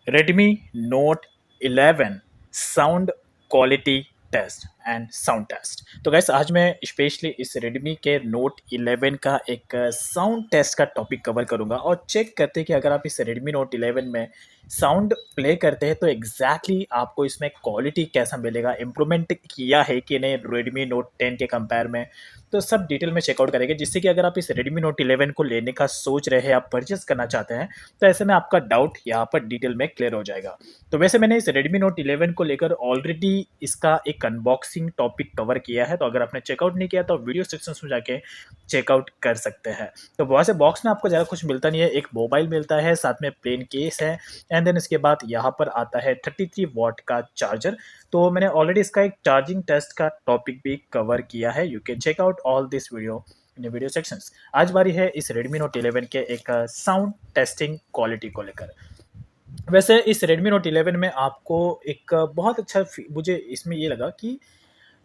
Redmi Note 11 sound quality test and sound test. तो guys आज मैं स्पेशली इस Redmi के Note 11 का एक साउंड टेस्ट का टॉपिक कवर करूंगा और चेक करते हैं कि अगर आप इस Redmi Note 11 में साउंड प्ले करते हैं तो एग्जैक्टली आपको इसमें क्वालिटी कैसा मिलेगा, इम्प्रूवमेंट किया है कि नहीं Redmi Note 10 के कंपेयर में। तो सब डिटेल में चेकआउट करेंगे जिससे कि अगर आप इस Redmi Note 11 को लेने का सोच रहे हैं, आप परचेस करना चाहते हैं, तो ऐसे में आपका डाउट यहाँ पर डिटेल में क्लियर हो जाएगा। तो वैसे मैंने इस Redmi Note 11 को लेकर ऑलरेडी इसका एक अनबॉक्सिंग टॉपिक कवर किया है, तो अगर आपने चेकआउट नहीं किया तो वीडियो सेक्शन में जाके चेकआउट कर सकते हैं। तो बहुत से बॉक्स में आपको ज़्यादा कुछ मिलता नहीं है, एक मोबाइल मिलता है, साथ में प्लेन केस है एंड देन इसके बाद यहाँ पर आता है 33 वॉट का चार्जर। तो मैंने ऑलरेडी इसका एक चार्जिंग टेस्ट का टॉपिक भी कवर किया है, you can check out all this video in video sections. आज बारी है इस Redmi Note 11 के एक साउंड टेस्टिंग क्वालिटी को लेकर। वैसे इस Redmi Note 11 में आपको एक बहुत अच्छा मुझे इसमें ये लगा कि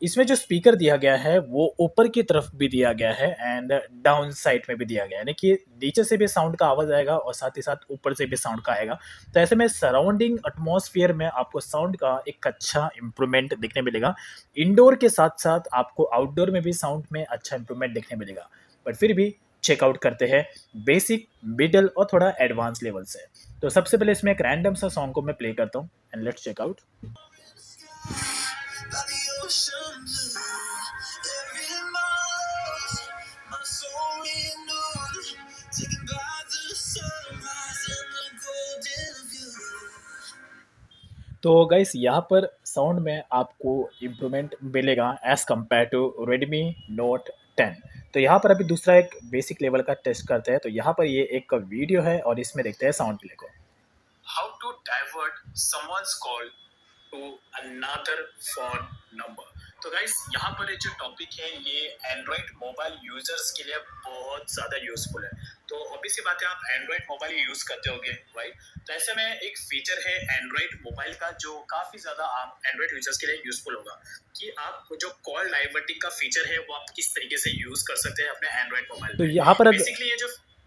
इसमें जो स्पीकर दिया गया है वो ऊपर की तरफ भी दिया गया है एंड डाउन साइड में भी दिया गया है, यानी कि नीचे से भी साउंड का आवाज़ आएगा और साथ ही साथ ऊपर से भी साउंड का आएगा। तो ऐसे में सराउंडिंग एटमॉस्फेयर में आपको साउंड का एक अच्छा इंप्रूवमेंट देखने मिलेगा। इंडोर के साथ साथ आपको आउटडोर में भी साउंड में अच्छा इंप्रूवमेंट देखने मिलेगा। बट फिर भी चेकआउट करते हैं बेसिक, मिडल और थोड़ा एडवांस लेवल से। तो सबसे पहले इसमें एक रैंडम सा सॉन्ग को मैं प्ले करता हूँ एंड लेट्स चेकआउट। तो गाइस यहाँ पर साउंड में आपको इम्प्रूवमेंट मिलेगा as compared to Redmi Note 10। तो यहाँ पर अभी दूसरा एक बेसिक लेवल का टेस्ट करते हैं। तो यहाँ पर ये एक वीडियो है और इसमें देखते हैं साउंड प्ले को। How to divert someone's call to another phone number. तो गाइस यहाँ पर ये जो टॉपिक है ये एंड्रॉयड मोबाइल यूजर्स के लिए बहुत ज़्यादा यूजफुल है। तो ऑब्वियस सी बात है, आप एंड्रॉयड मोबाइल यूज़ करते होंगे, राइट। तो ऐसे में एक फीचर है एंड्रॉयड मोबाइल का जो काफ़ी ज़्यादा आप एंड्रॉयड यूजर्स के लिए यूजफुल होगा कि आप जो कॉल डाइवर्टिंग का फीचर है वो आप किस तरीके से यूज़ कर सकते हैं अपने एंड्रॉयड मोबाइल। तो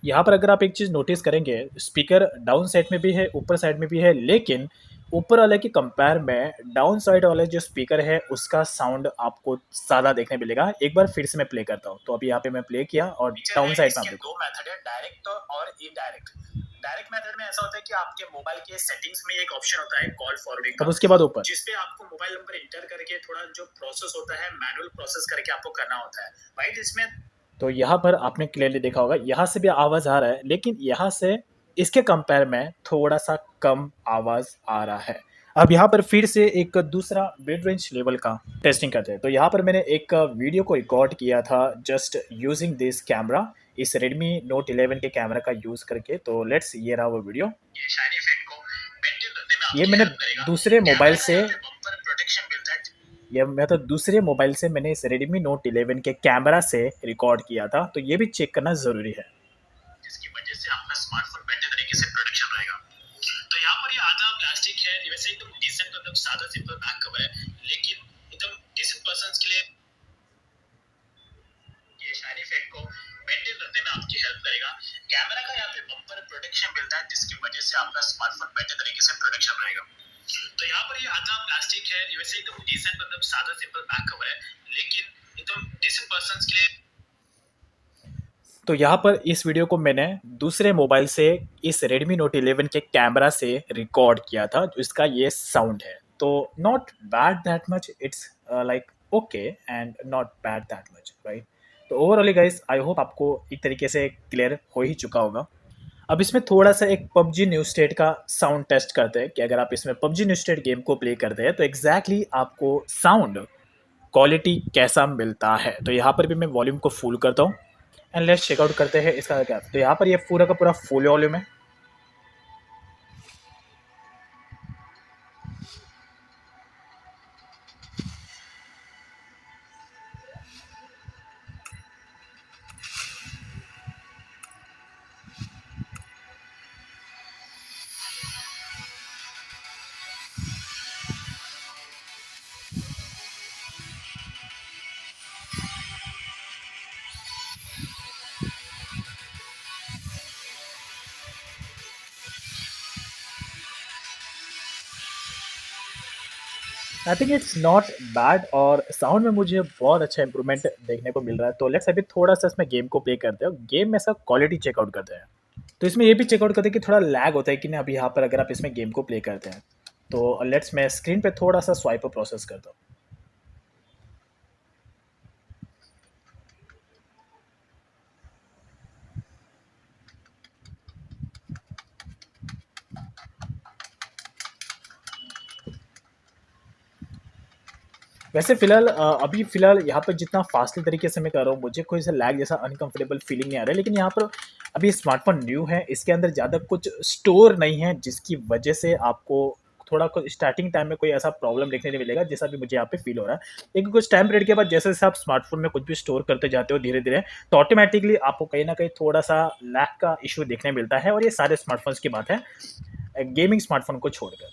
यहाँ पर अगर आप एक चीज़ नोटिस करेंगे, स्पीकर डाउन साइड में भी है, ऊपर साइड में भी है, लेकिन ऊपर वाले की कंपेयर में डाउन साइड वाले जो स्पीकर है उसका साउंड आपको ज़्यादा देखने मिलेगा। एक बार फिर से मैं प्ले करता हूँ। तो अभी यहाँ पे मैं प्ले किया और डाउन साइड में आप देखो। दो मेथड है, डायरेक्ट और इनडायरेक्ट। डायरेक्ट मेथड में ऐसा होता है कि आपके मोबाइल के सेटिंग्स में एक ऑप्शन होता है कॉल फॉरवर्डिंग का, उसके बाद ऊपर जिसपे आपको मोबाइल नंबर इंटर करके थोड़ा जो प्रोसेस होता है मैनुअल प्रोसेस करके आपको करना होता है, राइट। इसमें तो यहाँ पर आपने क्लियरली देखा होगा, यहाँ से भी आवाज़ आ रहा है, लेकिन यहाँ से इसके कंपेयर में थोड़ा सा कम आवाज़ आ रहा है। अब यहाँ पर फिर से एक दूसरा मिड रेंज लेवल का टेस्टिंग करते हैं। तो यहाँ पर मैंने एक वीडियो को रिकॉर्ड किया था जस्ट यूजिंग दिस कैमरा, इस Redmi Note 11 के कैमरा का यूज़ करके। तो लेट्स, ये रहा वो वीडियो। ये मैंने दूसरे मोबाइल से दूसरे मोबाइल से मैंने इस Redmi Note 11 के कैमरा से रिकॉर्ड किया था, तो ये भी चेक करना ज़रूरी है, जिसकी वजह से आपका स्मार्टफोन बेहतर तरीके से प्रोटेक्शन रहेगा। तो यहाँ पर ये आधा प्लास्टिक है, वैसे एकदम डिसेंट, मतलब सादा सिंपल बैक कवर है, लेकिन एकदम डिसेंट पर्सन्स के लिए ये शाइन इफेक्ट को मेंटेन रखने में आपकी हेल्प करेगा। कैमरा का यहाँ पे बम्पर प्रोटेक्शन मिलता है, जिसकी वजह से आपका स्मार्टफोन बेहतर तरीके से प्रोटेक्शन रहेगा। तो यहाँ पर ये आधा प्लास्टिक है, वैसे एकदम डिसेंट, मतलब सादा सिंपल बैक कवर है, लेकिन एकदम डिसेंट पर्सन्स के लिए। तो यहाँ पर इस वीडियो को मैंने दूसरे मोबाइल से इस Redmi Note 11 के कैमरा से रिकॉर्ड किया था, जो इसका ये साउंड है। तो not bad that much, it's like okay and not bad that much, right. तो ओवरऑली गाइस, आई होप आपको एक तरीके से क्लियर हो ही चुका होगा। अब इसमें थोड़ा सा एक PUBG न्यू स्टेट का साउंड टेस्ट करते हैं कि अगर आप इसमें PUBG न्यू स्टेट गेम को प्ले करते हैं तो एग्जैक्टली आपको साउंड क्वालिटी कैसा मिलता है। तो यहाँ पर भी मैं वॉल्यूम को फुल करता हूँ एंड लेट्स चेकआउट करते हैं इसका क्या। तो यहाँ पर ये पूरा का पूरा फुल वॉल्यूम है। I think it's not bad और साउंड में मुझे बहुत अच्छा इंप्रूवमेंट देखने को मिल रहा है। तो लेट्स अभी थोड़ा-सा इसमें गेम को प्ले करते हैं। गेम में सब क्वालिटी चेकआउट करते हैं। तो इसमें ये भी चेकआउट करते हैं कि थोड़ा लैग होता है कि नहीं। अभी यहाँ पर अगर आप इसमें गेम को प्ले करते हैं, तो लेट्स मैं स्क्रीन पे थोड़ा-सा स्वाइप प्रोसेस करता हूँ। वैसे फ़िलहाल अभी फ़िलहाल यहाँ पर जितना फ़ास्टली तरीके से मैं कर रहा हूँ, मुझे कोई ऐसा लैग जैसा अनकम्फ़र्टेबल फ़ीलिंग नहीं आ रहा है। लेकिन यहाँ पर अभी स्मार्टफ़ोन न्यू है, इसके अंदर ज़्यादा कुछ स्टोर नहीं है, जिसकी वजह से आपको थोड़ा कुछ स्टार्टिंग टाइम में कोई ऐसा प्रॉब्लम देखने नहीं मिलेगा, जैसा अभी मुझे यहाँ पे फ़ील हो रहा है। लेकिन कुछ टाइम पीरियड के बाद जैसे-जैसे आप स्मार्टफ़ोन में कुछ भी स्टोर करते जाते हो धीरे-धीरे, तो ऑटोमैटिकली आपको कहीं न कहीं थोड़ा-सा लैग का इश्यू देखने मिलता है और ये सारे स्मार्टफ़ोन्स की बात है, गेमिंग स्मार्टफ़ोन को छोड़कर।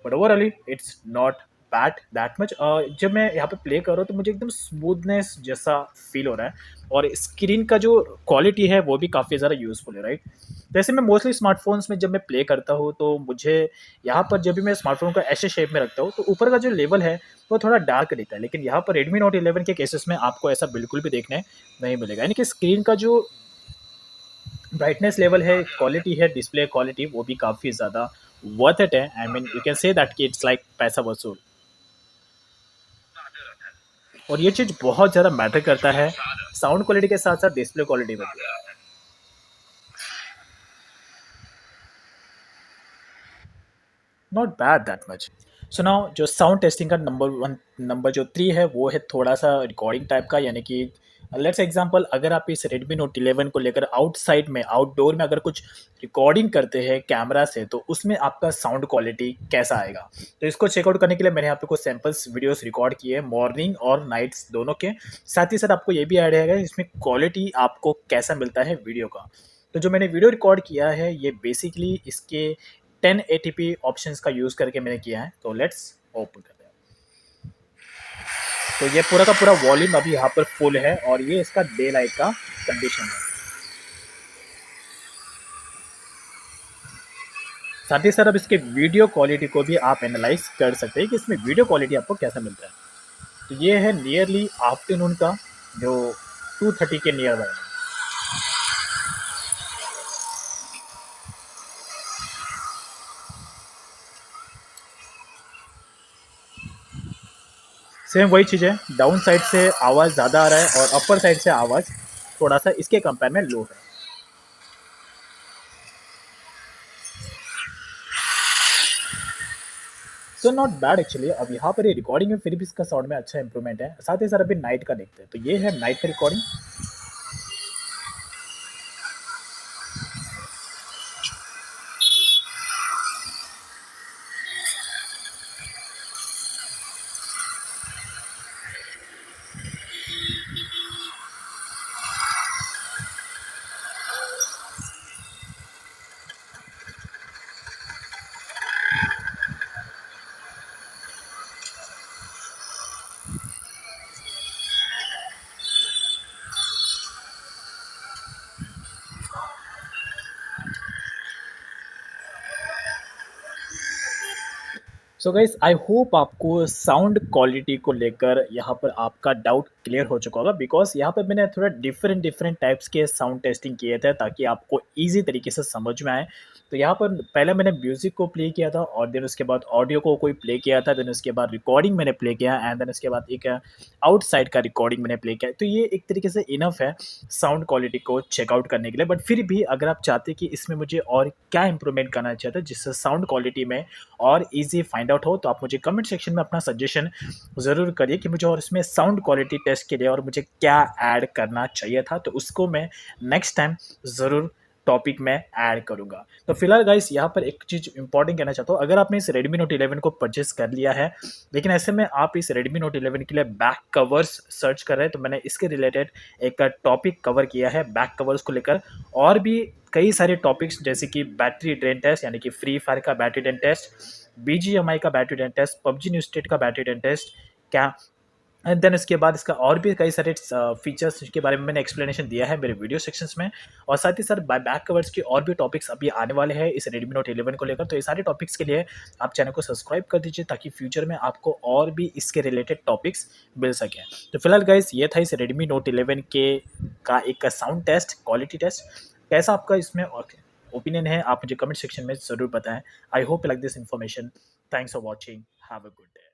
But overally it's not bad that much. जब मैं यहाँ पे प्ले कर रहा हूँ तो मुझे एकदम स्मूथनेस जैसा फील हो रहा है और स्क्रीन का जो क्वालिटी है वो भी काफ़ी ज़्यादा यूज़फुल है, राइट। तो ऐसे में मोस्टली स्मार्टफोन्स में जब मैं प्ले करता हूँ तो मुझे यहाँ पर जब भी मैं स्मार्टफोन को ऐसे शेप में रखता हूँ तो ऊपर का जो लेवल है वो थोड़ा डार्क दिखता है। लेकिन यहाँ पर रेडमी नोट 11 के केसेस में आपको ऐसा बिल्कुल भी देखने नहीं मिलेगा, यानी कि स्क्रीन का जो ब्राइटनेस लेवल है, क्वालिटी है, डिस्प्ले क्वालिटी वो भी काफ़ी ज़्यादा वर्थ इट है। I mean you can say that कि इट्स लाइक पैसा वसूल। और ये चीज़ बहुत ज़्यादा मैटर करता है साउंड क्वालिटी के साथ साथ डिस्प्ले क्वालिटी में भी। Not bad that much. So now जो साउंड टेस्टिंग का नंबर जो 3 है वो है थोड़ा सा रिकॉर्डिंग टाइप का, यानी कि लेट्स एग्जांपल अगर आप इस Redmi Note 11 को लेकर आउटसाइड में आउटडोर में अगर कुछ रिकॉर्डिंग करते हैं कैमरा से, तो उसमें आपका साउंड क्वालिटी कैसा आएगा। तो इसको चेकआउट करने के लिए मैंने यहाँ पे कुछ सैम्पल्स वीडियोस रिकॉर्ड किए हैं मॉर्निंग और नाइट्स दोनों के। साथ ही साथ आपको ये भी आइडिया आएगा इसमें क्वालिटी आपको कैसा मिलता है वीडियो का। तो जो मैंने वीडियो रिकॉर्ड किया है ये बेसिकली इसके 1080p ऑप्शंस का यूज़ करके मैंने किया है। तो लेट्स ओपन करते हैं। तो ये पूरा का पूरा वॉल्यूम अभी यहाँ पर फुल है और ये इसका डे लाइट का कंडीशन है। साथ ही साथ अब इसके वीडियो क्वालिटी को भी आप एनालाइज कर सकते हैं कि इसमें वीडियो क्वालिटी आपको कैसा मिलता है। तो ये है नियरली आफ्टरनून का जो 2:30 के नियर बाय है। सेम वही चीज़ है, डाउन साइड से आवाज़ ज़्यादा आ रहा है और अपर साइड से आवाज़ थोड़ा सा इसके कंपेयर में लो है। So not bad actually. अब यहाँ पर ये रिकॉर्डिंग में फिर भी इसका साउंड में अच्छा इंप्रूवमेंट है। साथ ही साथ अभी नाइट का देखते हैं, तो ये है नाइट का recording. So guys I hope आपको साउंड क्वालिटी को लेकर यहाँ पर आपका डाउट क्लियर हो चुका होगा, बिकॉज यहाँ पर मैंने थोड़ा डिफरेंट डिफरेंट टाइप्स के साउंड टेस्टिंग किए थे ताकि आपको इजी तरीके से समझ में आए। तो यहाँ पर पहले मैंने म्यूजिक को प्ले किया था और देन उसके बाद ऑडियो को कोई प्ले किया था, देन उसके बाद रिकॉर्डिंग मैंने प्ले किया एंड देन उसके बाद एक आउटसाइड का रिकॉर्डिंग मैंने प्ले किया। तो ये एक तरीके से इनफ है साउंड क्वालिटी को चेकआउट करने के लिए। बट फिर भी अगर आप चाहते कि इसमें मुझे और क्या इंप्रूवमेंट करना चाहते हैं जिससे साउंड क्वालिटी में और ईज़ी फाइंड आउट हो, तो आप मुझे कमेंट सेक्शन में अपना सजेशन ज़रूर करिए कि मुझे और इसमें साउंड क्वालिटी टेस्ट के लिए और मुझे क्या ऐड करना चाहिए था। तो उसको मैं नेक्स्ट टाइम ज़रूर टॉपिक में ऐड करूँगा। तो फिलहाल गाइस यहाँ पर एक चीज़ इंपॉर्टेंट कहना चाहता हूँ, अगर आपने इस Redmi Note 11 को परचेस कर लिया है लेकिन ऐसे में आप इस Redmi Note 11 के लिए बैक कवर्स सर्च कर रहे हैं, तो मैंने इसके रिलेटेड एक टॉपिक कवर किया है बैक कवर्स को लेकर। और भी कई सारे टॉपिक्स जैसे कि बैटरी ड्रेन टेस्ट, यानी कि फ्री फायर का बैटरी ड्रेन टेस्ट, BGMI का battery drain test, PUBG New State का बैटरी ड्रेन टेस्ट, क्या एंड देन उसके बाद इसका और भी कई सारे फीचर्स के बारे में मैंने एक्सप्लेनेशन दिया है मेरे वीडियो सेक्शंस में। और साथ ही साथ बैक कवर्स के और भी टॉपिक्स अभी आने वाले हैं इस Redmi Note 11 को लेकर। तो ये सारे टॉपिक्स के लिए आप चैनल को सब्सक्राइब कर दीजिए ताकि फ्यूचर में आपको और भी इसके रिलेटेड टॉपिक्स मिल सकें। तो फिलहाल गाइस ये था इस Redmi Note 11 के का एक साउंड टेस्ट, क्वालिटी टेस्ट। कैसा आपका इसमें ओपिनियन है आप मुझे कमेंट सेक्शन में ज़रूर बताएं। I hope like this information. Thanks for watching. Have a good day.